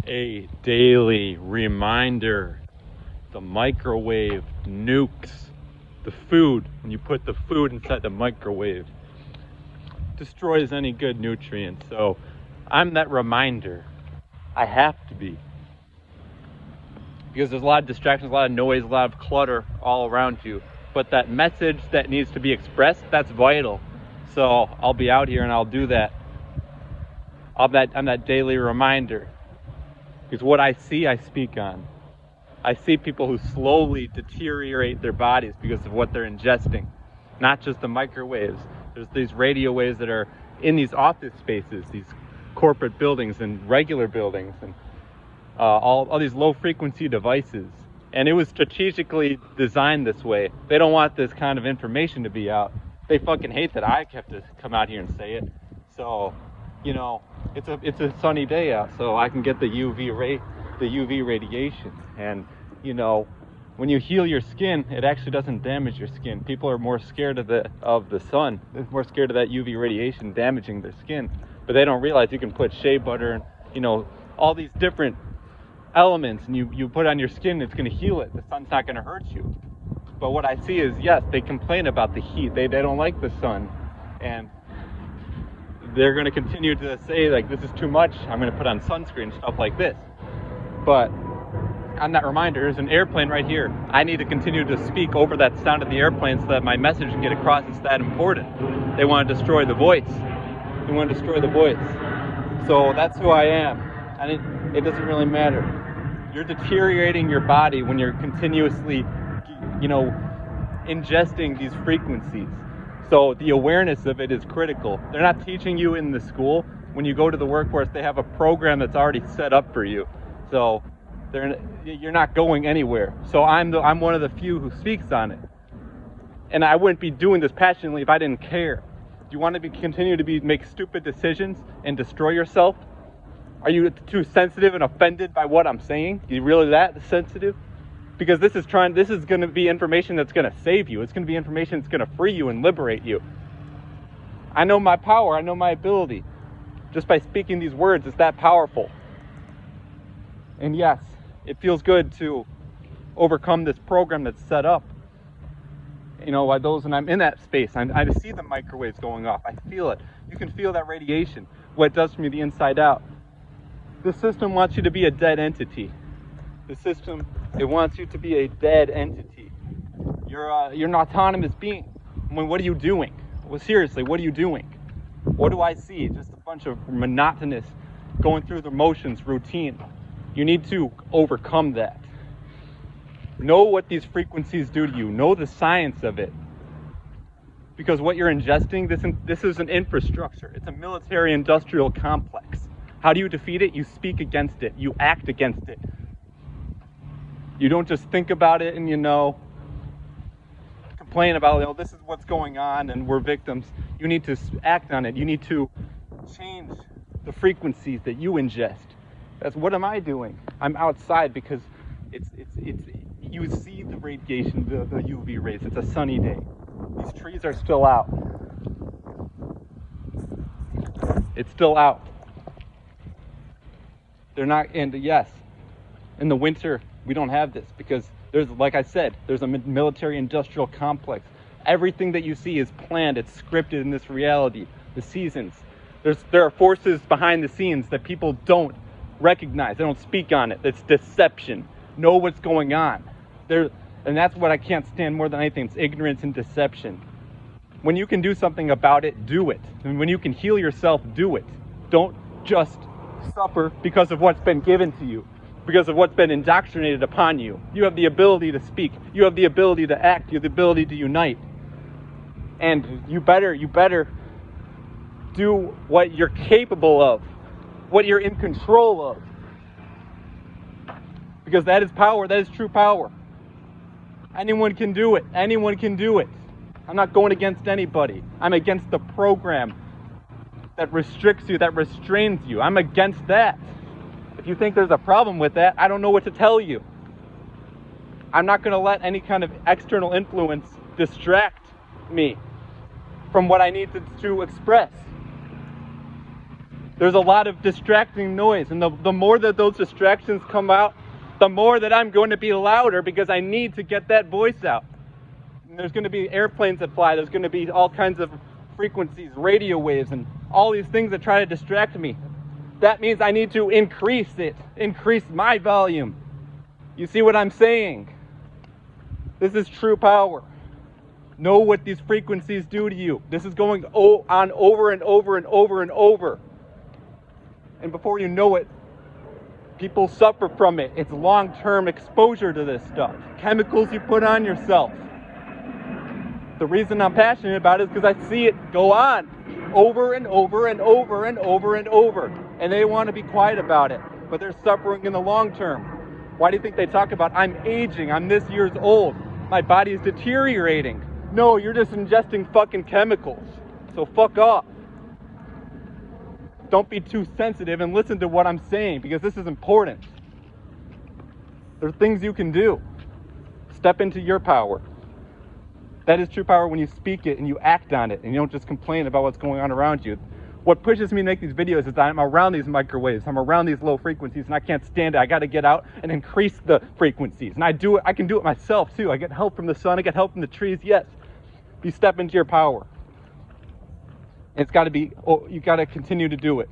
a daily reminder. The microwave nukes the food. When you put the food inside the microwave, destroys any good nutrients. So I'm that reminder. I have to be. Because there's a lot of distractions, a lot of noise, a lot of clutter all around you. But that message that needs to be expressed, that's vital. So I'll be out here and I'll do that. I'm that daily reminder. Because what I see, I speak on. I see people who slowly deteriorate their bodies because of what they're ingesting. Not just the microwaves. There's these radio waves that are in these office spaces, these corporate buildings and regular buildings, and all these low frequency devices. And it was strategically designed this way. They don't want this kind of information to be out. They fucking hate that I have to come out here and say it. So, you know, it's a sunny day out, so I can get the UV radiation. And, you know, when you heal your skin, it actually doesn't damage your skin. People are more scared of the sun. They're more scared of that UV radiation damaging their skin. But they don't realize you can put shea butter and, you know, all these different elements, and you put it on your skin, it's going to heal it. The sun's not going to hurt you. But what I see is, yes, they complain about the heat. They don't like the sun. And they're going to continue to say, like, this is too much. I'm going to put on sunscreen, stuff like this. But on that reminder, there's an airplane right here. I need to continue to speak over that sound of the airplane so that my message can get across. It's that important. They want to destroy the voice. They want to destroy the voice. So that's who I am. And it doesn't really matter. You're deteriorating your body when you're continuously, you know, ingesting these frequencies. So the awareness of it is critical. They're not teaching you in the school. When you go to the workforce, they have a program that's already set up for you. So you're not going anywhere. So I'm one of the few who speaks on it. And I wouldn't be doing this passionately if I didn't care. Do you want to continue to make stupid decisions and destroy yourself? Are you too sensitive and offended by what I'm saying? Are you really that sensitive? Because this is going to be information that's going to save you. It's going to be information that's going to free you and liberate you. I know my power. I know my ability. Just by speaking these words, it's that powerful. And yes, it feels good to overcome this program that's set up. You know, by those, and I'm in that space. I see the microwaves going off. I feel it. You can feel that radiation, what it does for me the inside out. The system wants you to be a dead entity. The system, it wants you to be a dead entity. You're an autonomous being. I mean, what are you doing? Well, seriously, what are you doing? What do I see? Just a bunch of monotonous, going through the motions, routine. You need to overcome that. Know what these frequencies do to you. Know the science of it. Because what you're ingesting, this is an infrastructure. It's a military-industrial complex. How do you defeat it? You speak against it. You act against it. You don't just think about it and, you know, complain about, you know, this is what's going on and we're victims. You need to act on it. You need to change the frequencies that you ingest. That's what am I doing? I'm outside because it's you see the radiation, the UV rays. It's a sunny day. These trees are still out. It's still out. They're not, and yes, in the winter, we don't have this because there's, like I said, there's a military-industrial complex. Everything that you see is planned. It's scripted in this reality. The seasons. There are forces behind the scenes that people don't recognize. They don't speak on it. It's deception. Know what's going on. And that's what I can't stand more than anything. It's ignorance and deception. When you can do something about it, do it. And when you can heal yourself, do it. Don't just suffer because of what's been given to you, because of what's been indoctrinated upon you. You have the ability to speak. You have the ability to act. You have the ability to unite. And you better do what you're capable of, what you're in control of. Because that is power. That is true power. Anyone can do it. Anyone can do it. I'm not going against anybody. I'm against the program that restricts you, that restrains you. I'm against that. If you think there's a problem with that, I don't know what to tell you. I'm not going to let any kind of external influence distract me from what I need to express. There's a lot of distracting noise, and the more that those distractions come out, the more that I'm going to be louder because I need to get that voice out. And there's going to be airplanes that fly, there's going to be all kinds of frequencies, radio waves, and all these things that try to distract me. That means I need to increase my volume. You see what I'm saying? This is true power. Know what these frequencies do to you. This is going on over and over and over and over. And before you know it, people suffer from it. It's long-term exposure to this stuff. Chemicals you put on yourself. The reason I'm passionate about it is because I see it go on over and over and over and over and over. And they want to be quiet about it, but they're suffering in the long term. Why do you think they talk about, I'm aging, I'm this years old, my body is deteriorating? No, you're just ingesting fucking chemicals. So fuck off. Don't be too sensitive and listen to what I'm saying, because this is important. There are things you can do. Step into your power. That is true power when you speak it and you act on it and you don't just complain about what's going on around you. What pushes me to make these videos is that I'm around these microwaves, I'm around these low frequencies, and I can't stand it. I got to get out and increase the frequencies. And I can do it myself too. I get help from the sun, I get help from the trees, yes. You step into your power. It's got to be, you got to continue to do it.